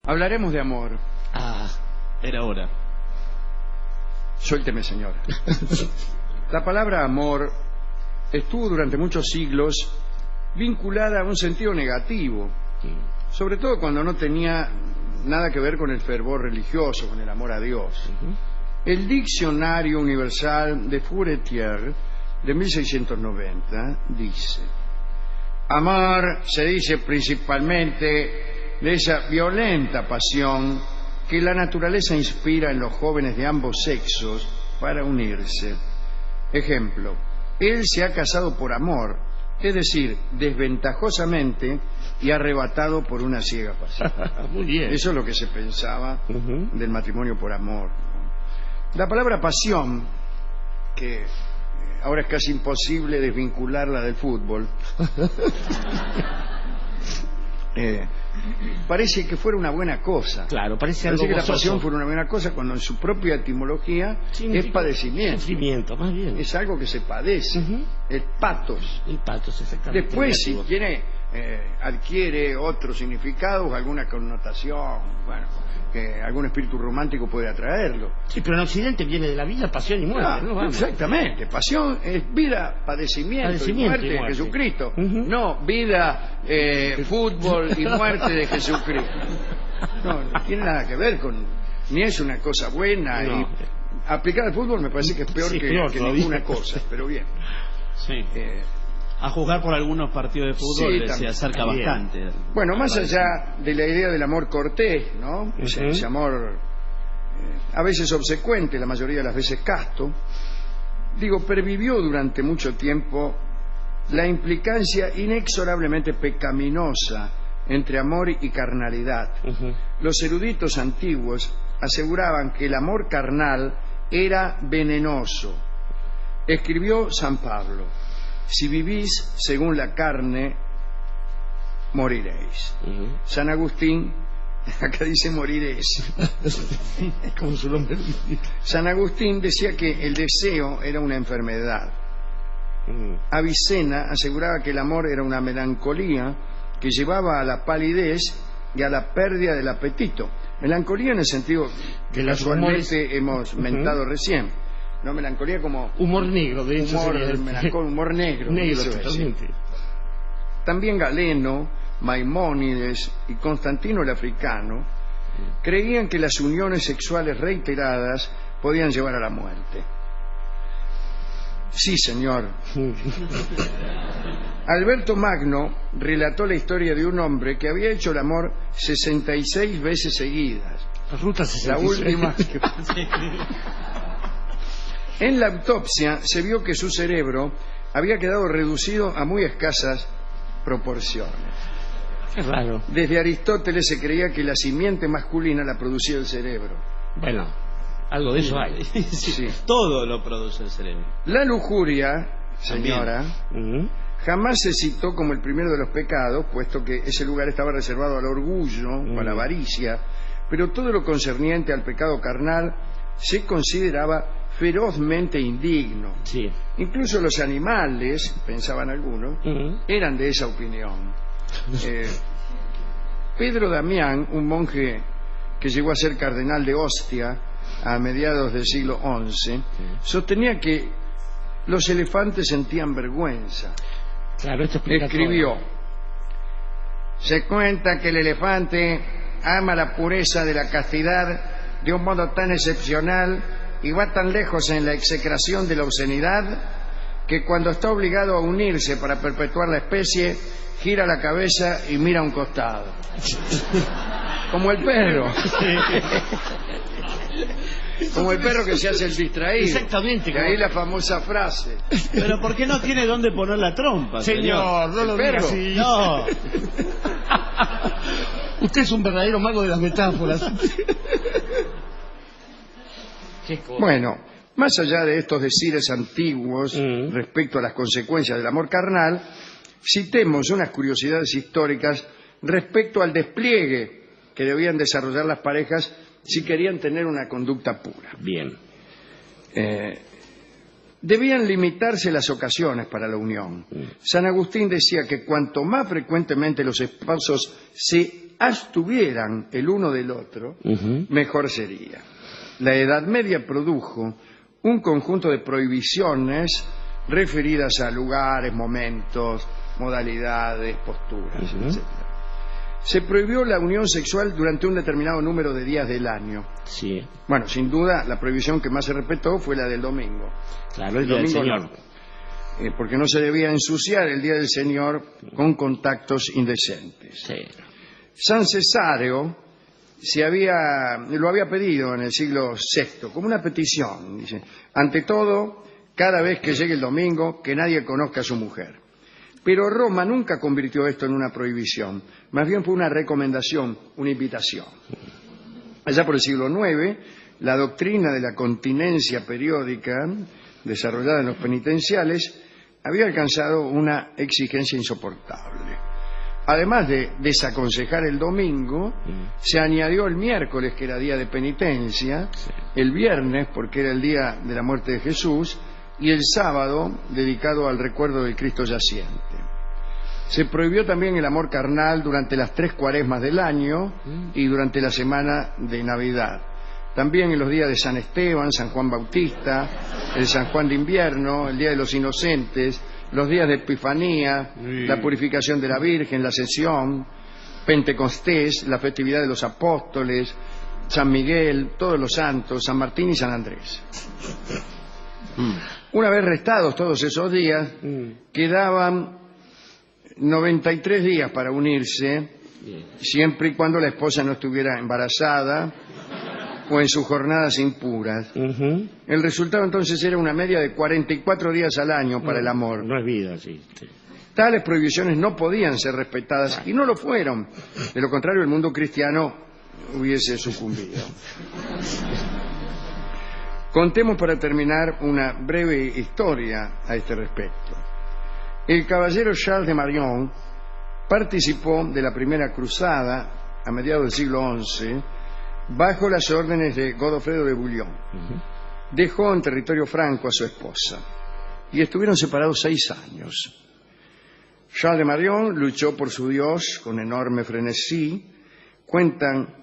Hablaremos de amor. Ah, era hora. Suélteme, señora. La palabra amor estuvo durante muchos siglos vinculada a un sentido negativo, sobre todo cuando no tenía nada que ver con el fervor religioso, con el amor a Dios. El Diccionario Universal de Furetière de 1690 dice: amor se dice principalmente de esa violenta pasión que la naturaleza inspira en los jóvenes de ambos sexos para unirse. Ejemplo: él se ha casado por amor, es decir, desventajosamente y arrebatado por una ciega pasión. Muy bien. Eso es lo que se pensaba del matrimonio por amor. La palabra pasión, que ahora es casi imposible desvincularla del fútbol, parece que fuera una buena cosa. Claro, parece que la gozoso. pasión fuera una buena cosa cuando en su propia etimología es padecimiento. Sufrimiento, más bien. Es algo que se padece. El patos. El patos, exactamente. Después, si tiene, adquiere otros significados, alguna connotación, bueno, que algún espíritu romántico puede atraerlo. Sí, pero en Occidente viene de la vida, pasión y muerte, ¿no? Vamos. Exactamente. Pasión es vida, padecimiento y muerte de Jesucristo. No vida, fútbol y muerte de Jesucristo. No tiene nada que ver con... Ni es una cosa buena. No. Y aplicada al fútbol me parece que es peor que ninguna cosa, pero bien. Sí. A juzgar por algunos partidos de fútbol se acerca bastante. Bueno, más allá de la idea del amor cortés, ¿no? Ese amor a veces obsecuente, la mayoría de las veces casto, pervivió durante mucho tiempo la implicancia inexorablemente pecaminosa entre amor y carnalidad. Los eruditos antiguos aseguraban que el amor carnal era venenoso. Escribió San Pablo: si vivís según la carne, moriréis. San Agustín, acá dice moriréis. Como su nombre. San Agustín decía que el deseo era una enfermedad. Avicena aseguraba que el amor era una melancolía que llevaba a la palidez y a la pérdida del apetito. Melancolía en el sentido que casualmente hemos mentado recién. No, melancolía como... humor negro, de hecho. Humor negro. Negro, totalmente. También Galeno, Maimónides y Constantino el Africano creían que las uniones sexuales reiteradas podían llevar a la muerte. Sí, señor. Alberto Magno relató la historia de un hombre que había hecho el amor 66 veces seguidas. Ruta 66. La última... En la autopsia se vio que su cerebro había quedado reducido a muy escasas proporciones. Qué raro. Desde Aristóteles se creía que la simiente masculina la producía el cerebro. Bueno, algo de eso hay. Sí. Todo lo produce el cerebro. La lujuria, señora, jamás se citó como el primero de los pecados, puesto que ese lugar estaba reservado al orgullo, a la avaricia, pero todo lo concerniente al pecado carnal se consideraba ferozmente indigno. Sí. Incluso los animales, pensaban algunos, eran de esa opinión. Pedro Damián, un monje que llegó a ser cardenal de Ostia a mediados del siglo XI, sostenía que los elefantes sentían vergüenza. Claro, esto explica Escribió: todo. Se cuenta que el elefante ama la pureza de la castidad de un modo tan excepcional y va tan lejos en la execración de la obscenidad que cuando está obligado a unirse para perpetuar la especie, gira la cabeza y mira a un costado. Como el perro. Como el perro que se hace el distraído. Exactamente. De ahí la famosa frase. Pero ¿por qué no tiene dónde poner la trompa, Señor, no lo diga así. No. Usted es un verdadero mago de las metáforas. Bueno, más allá de estos decires antiguos respecto a las consecuencias del amor carnal, citemos unas curiosidades históricas respecto al despliegue que debían desarrollar las parejas si querían tener una conducta pura. Bien. Debían limitarse las ocasiones para la unión. San Agustín decía que cuanto más frecuentemente los esposos se abstuvieran el uno del otro, mejor sería. La Edad Media produjo un conjunto de prohibiciones referidas a lugares, momentos, modalidades, posturas, etc. Se prohibió la unión sexual durante un determinado número de días del año. Sí. Bueno, sin duda, la prohibición que más se respetó fue la del domingo. Claro, el día del Señor. Porque no se debía ensuciar el día del Señor con contactos indecentes. Sí. San Cesáreo lo había pedido en el siglo VI, como una petición. Dice, ante todo, cada vez que llegue el domingo, que nadie conozca a su mujer. Pero Roma nunca convirtió esto en una prohibición, más bien fue una recomendación, una invitación. Allá por el siglo IX, la doctrina de la continencia periódica, desarrollada en los penitenciales, había alcanzado una exigencia insoportable. Además de desaconsejar el domingo, se añadió el miércoles, que era día de penitencia, el viernes, porque era el día de la muerte de Jesús, y el sábado, dedicado al recuerdo del Cristo yaciente. Se prohibió también el amor carnal durante las 3 cuaresmas del año y durante la semana de Navidad. También en los días de San Esteban, San Juan Bautista, el San Juan de Invierno, el Día de los Inocentes, los días de Epifanía, la purificación de la Virgen, la Ascensión, Pentecostés, la festividad de los apóstoles, San Miguel, todos los santos, San Martín y San Andrés. Una vez restados todos esos días, quedaban 93 días para unirse, siempre y cuando la esposa no estuviera embarazada o en sus jornadas impuras. El resultado entonces era una media de 44 días al año para el amor. No es vida, sí. Tales prohibiciones no podían ser respetadas y no lo fueron. De lo contrario, el mundo cristiano hubiese sucumbido. Contemos para terminar una breve historia a este respecto. El caballero Charles de Marion participó de la primera cruzada a mediados del siglo XI bajo las órdenes de Godofredo de Bouillon. Dejó en territorio franco a su esposa y estuvieron separados 6 años. Charles de Marion luchó por su Dios con enorme frenesí. Cuentan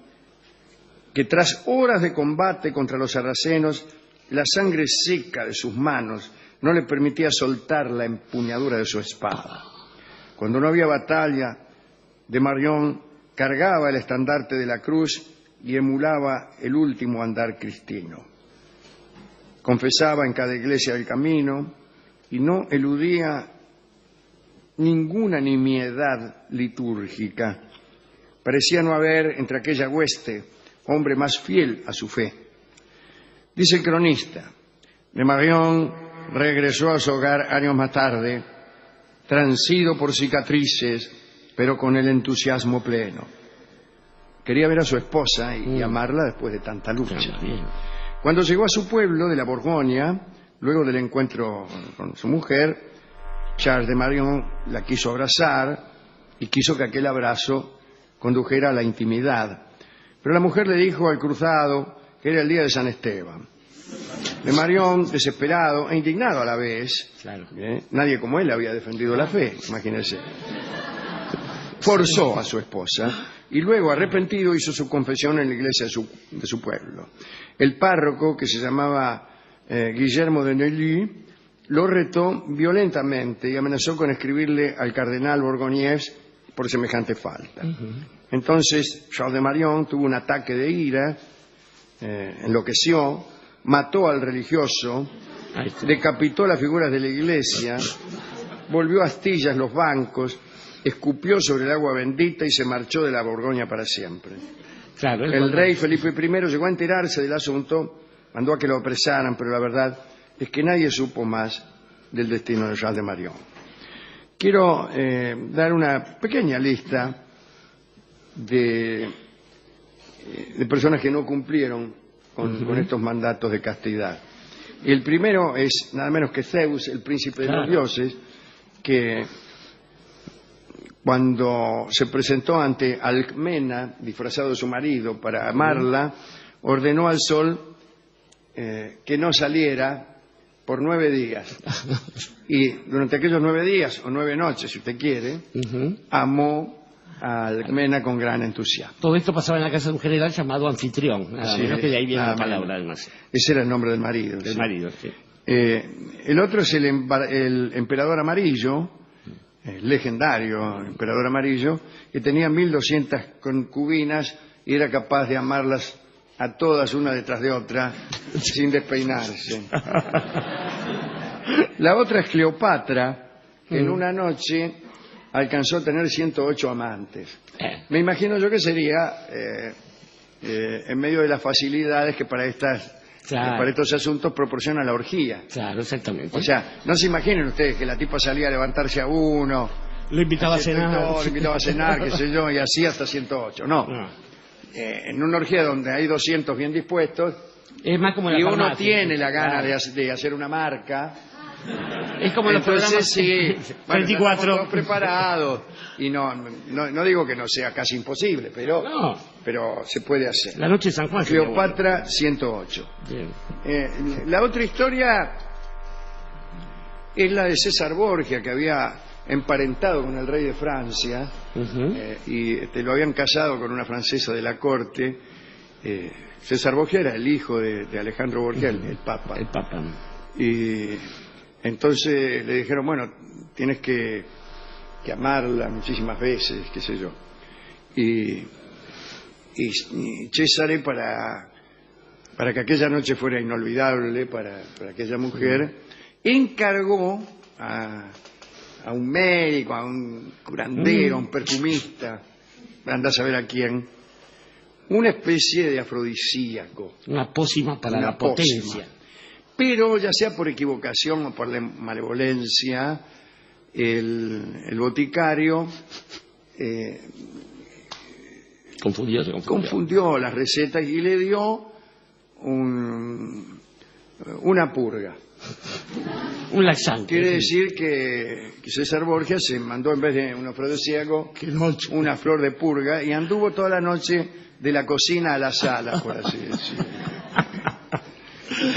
que tras horas de combate contra los sarracenos, la sangre seca de sus manos no le permitía soltar la empuñadura de su espada. Cuando no había batalla, de Marion cargaba el estandarte de la cruz y emulaba el último andar cristino. Confesaba en cada iglesia del camino y no eludía ninguna nimiedad litúrgica. Parecía no haber entre aquella hueste hombre más fiel a su fe. Dice el cronista, de Marion regresó a su hogar años más tarde, transido por cicatrices, pero con el entusiasmo pleno. Quería ver a su esposa y amarla después de tanta lucha. Cuando llegó a su pueblo de la Borgoña, luego del encuentro con su mujer, Charles de Marion la quiso abrazar y quiso que aquel abrazo condujera a la intimidad. Pero la mujer le dijo al cruzado que era el día de San Esteban. De Marion, desesperado e indignado a la vez, nadie como él había defendido la fe, imagínense, forzó a su esposa y luego, arrepentido, hizo su confesión en la iglesia de su pueblo. El párroco, que se llamaba Guillermo de Neuilly, lo retó violentamente y amenazó con escribirle al cardenal Borgoñés por semejante falta. Entonces Charles de Marion tuvo un ataque de ira, enloqueció, mató al religioso, decapitó las figuras de la iglesia, volvió a astillas los bancos, escupió sobre el agua bendita y se marchó de la Borgoña para siempre. El rey Felipe I llegó a enterarse del asunto, mandó a que lo apresaran, pero la verdad es que nadie supo más del destino de Charles de Marion. Quiero dar una pequeña lista de personas que no cumplieron con estos mandatos de castidad. El primero es nada menos que Zeus, el príncipe de los dioses, que cuando se presentó ante Alcmena, disfrazado de su marido, para amarla, ordenó al sol que no saliera por 9 días. Y durante aquellos 9 días, o 9 noches, si usted quiere, amó a Alcmena con gran entusiasmo. Todo esto pasaba en la casa de un general llamado Anfitrión, nada menos que de ahí viene la palabra, además. Ese era el nombre del marido. Del marido, sí. El otro es el emperador amarillo, el legendario emperador amarillo, que tenía 1200 concubinas y era capaz de amarlas a todas una detrás de otra sin despeinarse. La otra es Cleopatra, que en una noche alcanzó a tener 108 amantes. Me imagino yo que sería en medio de las facilidades que para estos asuntos proporciona la orgía. Claro, exactamente. O sea, no se imaginen ustedes que la tipa salía a levantarse a uno, lo invitaba a cenar, qué sé yo, y así hasta 108. No. En una orgía donde hay 200 bien dispuestos, es más como y uno tiene la gana de hacer una marca. Es como los programas, sí, 24 todos preparados, y no digo que no sea casi imposible, pero se puede hacer. La noche de San Juan. Cleopatra 108. La otra historia es la de César Borgia, que había emparentado con el rey de Francia, y lo habían casado con una francesa de la corte. César Borgia era el hijo de Alejandro Borgia, el Papa. El Papa. Y entonces le dijeron, bueno, tienes que amarla muchísimas veces, qué sé yo. Y César, para que aquella noche fuera inolvidable para aquella mujer, encargó a un médico, a un curandero, a un perfumista, anda a saber a quién, una especie de afrodisíaco. Una pócima para la potencia. Pero ya sea por equivocación o por malevolencia, el boticario confundió las recetas y le dio una purga. Un laxante. Quiere decir que César Borgia se mandó, en vez de un afrodisíaco, una flor de purga, y anduvo toda la noche de la cocina a la sala, por así decirlo.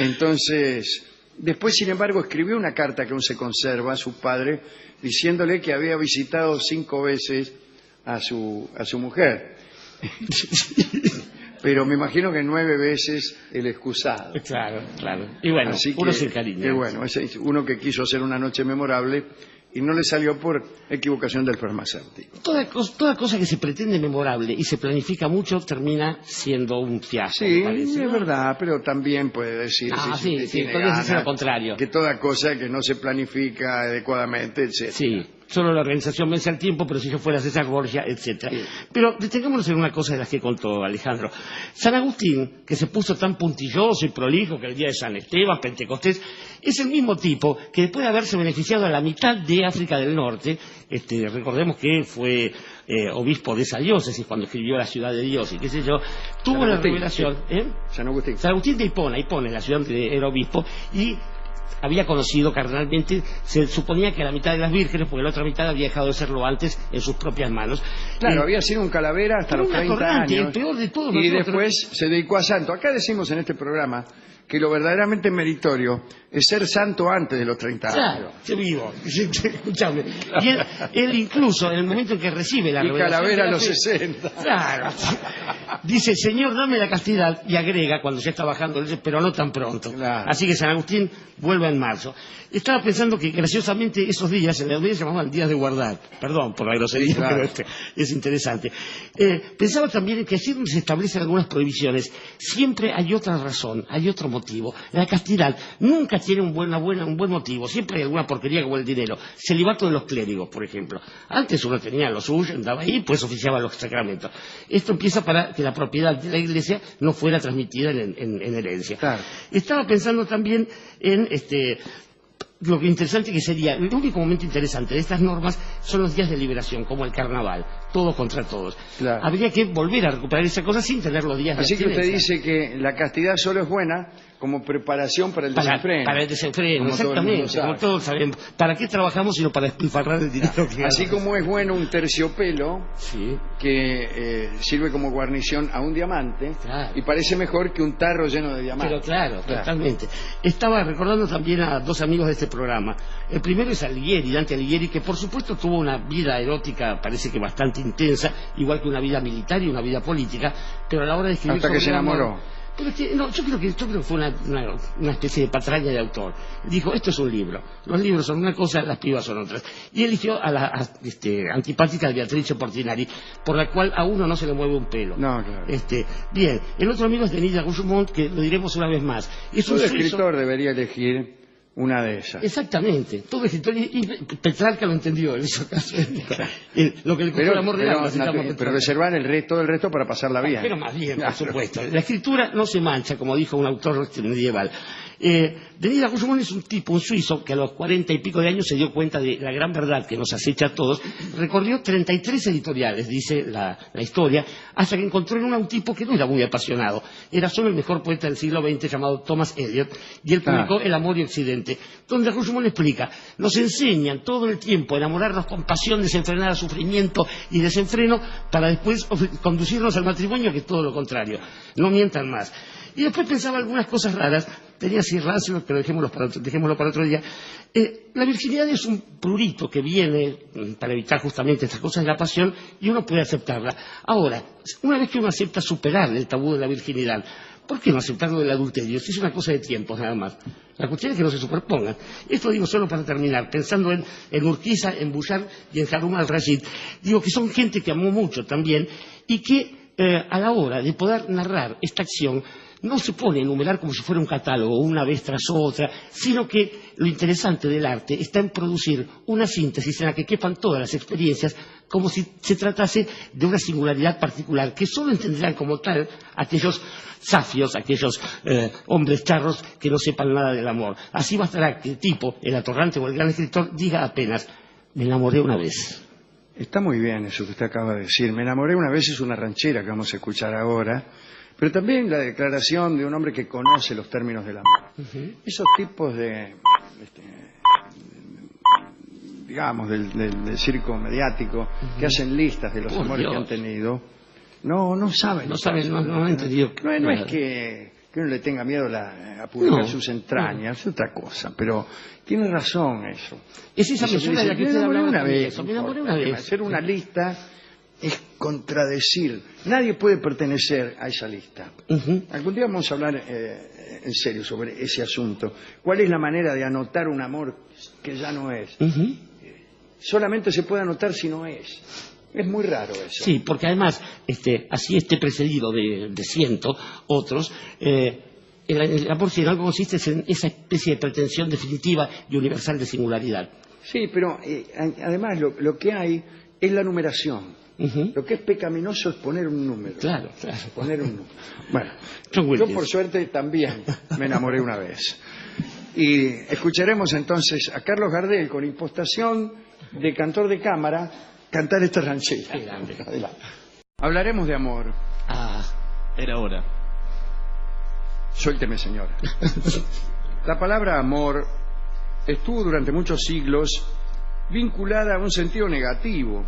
Entonces, después, sin embargo, escribió una carta que aún se conserva a su padre, diciéndole que había visitado 5 veces a su mujer. Pero me imagino que 9 veces el excusado. Claro. Y bueno, uno sin cariño. Bueno, uno que quiso hacer una noche memorable y no le salió por equivocación del farmacéutico. Toda cosa que se pretende memorable y se planifica mucho termina siendo un fiasco. Sí, parece, es verdad, pero también puede decir lo contrario, que toda cosa que no se planifica adecuadamente, etc. Sí, solo la organización vence al tiempo, pero si yo fuera César Borgia, etc. Sí. Pero detengámonos en una cosa de las que contó Alejandro. San Agustín, que se puso tan puntilloso y prolijo que el día de San Esteban, Pentecostés, es el mismo tipo que después de haberse beneficiado a la mitad de África del Norte, recordemos que fue obispo de esa diócesis cuando escribió La ciudad de Dios y qué sé yo, tuvo la revelación. San Agustín. San Agustín de Hipona, la ciudad donde era obispo, y había conocido carnalmente, se suponía que la mitad de las vírgenes, porque la otra mitad había dejado de serlo antes en sus propias manos. Claro, había sido un calavera hasta los 30 años. El peor de todos y después se dedicó a santo. Acá decimos en este programa que lo verdaderamente meritorio es ser santo antes de los 30 años. Claro, yo vivo. Escuchame. Y él incluso, en el momento en que recibe la revelación... Y calavera a los 60. Claro. Dice, Señor, dame la castidad, y agrega, cuando ya está bajando, pero no tan pronto. Claro. Así que San Agustín vuelve en marzo. Estaba pensando que, graciosamente, esos días, en la audiencia llamaban días de guardar. Perdón por la grosería, claro. Pero es interesante. Pensaba también en que así donde se establecen algunas prohibiciones, siempre hay otra razón, hay otro motivo. La castidad nunca tiene un buen motivo, siempre hay alguna porquería como el dinero. Celibato de los clérigos, por ejemplo. Antes uno tenía lo suyo, andaba ahí, pues oficiaba los sacramentos. Esto empieza para que la propiedad de la iglesia no fuera transmitida en herencia. Claro. Estaba pensando también en lo que interesante que sería, el único momento interesante de estas normas son los días de liberación, como el carnaval, todos contra todos. Claro. Habría que volver a recuperar esa cosa sin tener los días de abstinencia. Así que usted dice que la castidad solo es buena como preparación para el desenfreno. Para el desenfreno, exactamente, como todos sabemos. ¿Para qué trabajamos sino para despilfarrar el dinero? Así como es bueno un terciopelo, sí, que sirve como guarnición a un diamante, claro, y parece mejor que un tarro lleno de diamantes. Pero claro, totalmente. Estaba recordando también a 2 amigos de este programa. El primero es Alighieri, Dante Alighieri, que por supuesto tuvo tuvo una vida erótica, parece que bastante intensa, igual que una vida militar y una vida política, pero a la hora de escribir hasta que se enamoró. Pero no, yo creo que fue una especie de patraña de autor. Dijo, esto es un libro, los libros son una cosa, las pibas son otras. Y eligió a la antipática de Beatrice Portinari, por la cual a uno no se le mueve un pelo. No, claro. Bien, el otro amigo es Denis de Rougemont, que lo diremos una vez más. Todo escritor debería elegir una de esas. Exactamente, todo escritor, y Petrarca lo entendió, él hizo caso. Lo que le costó el amor de alma. Pero reservar todo el resto para pasarla bien. Pero más bien, por supuesto. La escritura no se mancha, como dijo un autor medieval. Denis de Rougemont es un tipo, un suizo, que a los 40 y pico de años se dio cuenta de la gran verdad que nos acecha a todos. Recorrió 33 editoriales, dice la historia, hasta que encontró en un tipo que no era muy apasionado. Era solo el mejor poeta del siglo XX, llamado Thomas Eliot, y él publicó El amor y Occidente, donde Rougemont explica, nos enseñan todo el tiempo a enamorarnos con pasión desenfrenada, sufrimiento y desenfreno, para después conducirnos al matrimonio, que es todo lo contrario. No mientan más. Y después pensaba algunas cosas raras, tenía así rancio, pero dejémoslo para otro día. La virginidad es un prurito que viene para evitar justamente estas cosas de la pasión, y uno puede aceptarla. Ahora, una vez que uno acepta superar el tabú de la virginidad, ¿por qué no aceptarlo del adulterio? Si es una cosa de tiempos nada más. La cuestión es que no se superpongan. Esto digo solo para terminar, pensando en Urquiza, en Bouchard y en Harun al-Rashid. Digo que son gente que amó mucho también, y que a la hora de poder narrar esta acción no se pone a enumerar como si fuera un catálogo, una vez tras otra, sino que lo interesante del arte está en producir una síntesis en la que quepan todas las experiencias, como si se tratase de una singularidad particular, que solo entenderán como tal aquellos safios, aquellos hombres charros que no sepan nada del amor. Así bastará que el tipo, el atorrante o el gran escritor, diga apenas, me enamoré una vez. Está muy bien eso que usted acaba de decir. Me enamoré una vez es una ranchera que vamos a escuchar ahora, pero también la declaración de un hombre que conoce los términos del amor. Esos tipos digamos, del circo mediático, que hacen listas de los amores que han tenido, no saben. No han entendido. No es que uno le tenga miedo a publicar sus entrañas, es otra cosa, pero tiene razón eso. Es esa persona de la que usted hablaba una vez. Me enamoré una vez. Hacer una lista es contradecir. Nadie puede pertenecer a esa lista. Algún día vamos a hablar en serio sobre ese asunto. ¿Cuál es la manera de anotar un amor que ya no es? Solamente se puede anotar si no es. Es muy raro eso. Sí, porque además, así esté precedido de cientos otros, el amor si en algo consiste en esa especie de pretensión definitiva y universal de singularidad. Sí, pero además lo que hay es la numeración. Lo que es pecaminoso es poner un número. Claro. Poner un número. Bueno, yo por suerte también me enamoré una vez. Y escucharemos entonces a Carlos Gardel con impostación de cantor de cámara cantar esta ranchera. Adelante. Hablaremos de amor. Era hora. Suélteme, señora. La palabra amor estuvo durante muchos siglos vinculada a un sentido negativo,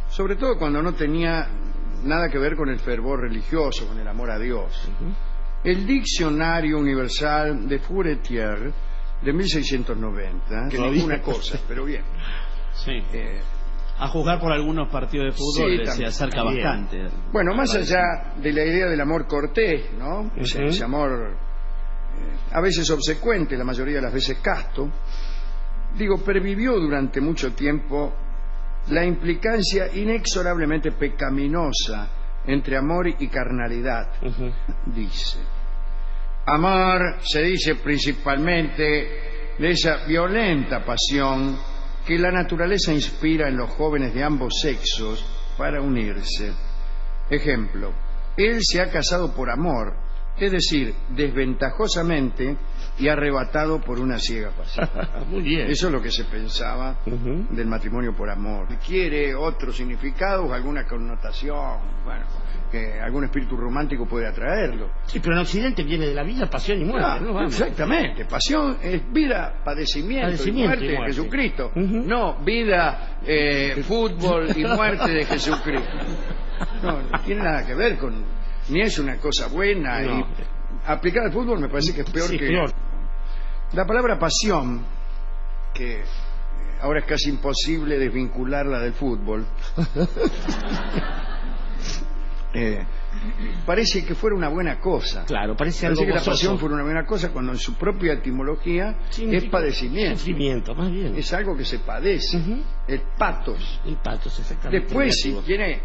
sobre todo cuando no tenía nada que ver con el fervor religioso, con el amor a Dios. El Diccionario Universal de Furetière de 1690, que dijo una cosa, pero bien. Sí. A juzgar por algunos partidos de fútbol se acerca bastante. Bueno, más allá de la idea del amor cortés, ¿no? Ese amor a veces obsecuente, la mayoría de las veces casto, pervivió durante mucho tiempo la implicancia inexorablemente pecaminosa entre amor y carnalidad. Dice, amor se dice principalmente de esa violenta pasión que la naturaleza inspira en los jóvenes de ambos sexos para unirse. Ejemplo, él se ha casado por amor, es decir, desventajosamente y arrebatado por una ciega pasión. Muy bien. Eso es lo que se pensaba del matrimonio por amor. Quiere otro significado, alguna connotación, que algún espíritu romántico puede atraerlo. Sí, pero en Occidente viene de la vida, pasión y muerte. ¿No? Exactamente. Pasión es vida, padecimiento y muerte de Jesucristo. No, vida, fútbol y muerte de Jesucristo. No tiene nada que ver con... Ni es una cosa buena. No. Y aplicar al fútbol me parece que es peor que... Peor. La palabra pasión, que ahora es casi imposible desvincularla del fútbol. Parece que fuera una buena cosa. Claro, parece que la pasión fuera una buena cosa, cuando en su propia etimología es padecimiento. Sufrimiento, más bien. Es algo que se padece. El patos. El patos, exactamente. Después, si quiere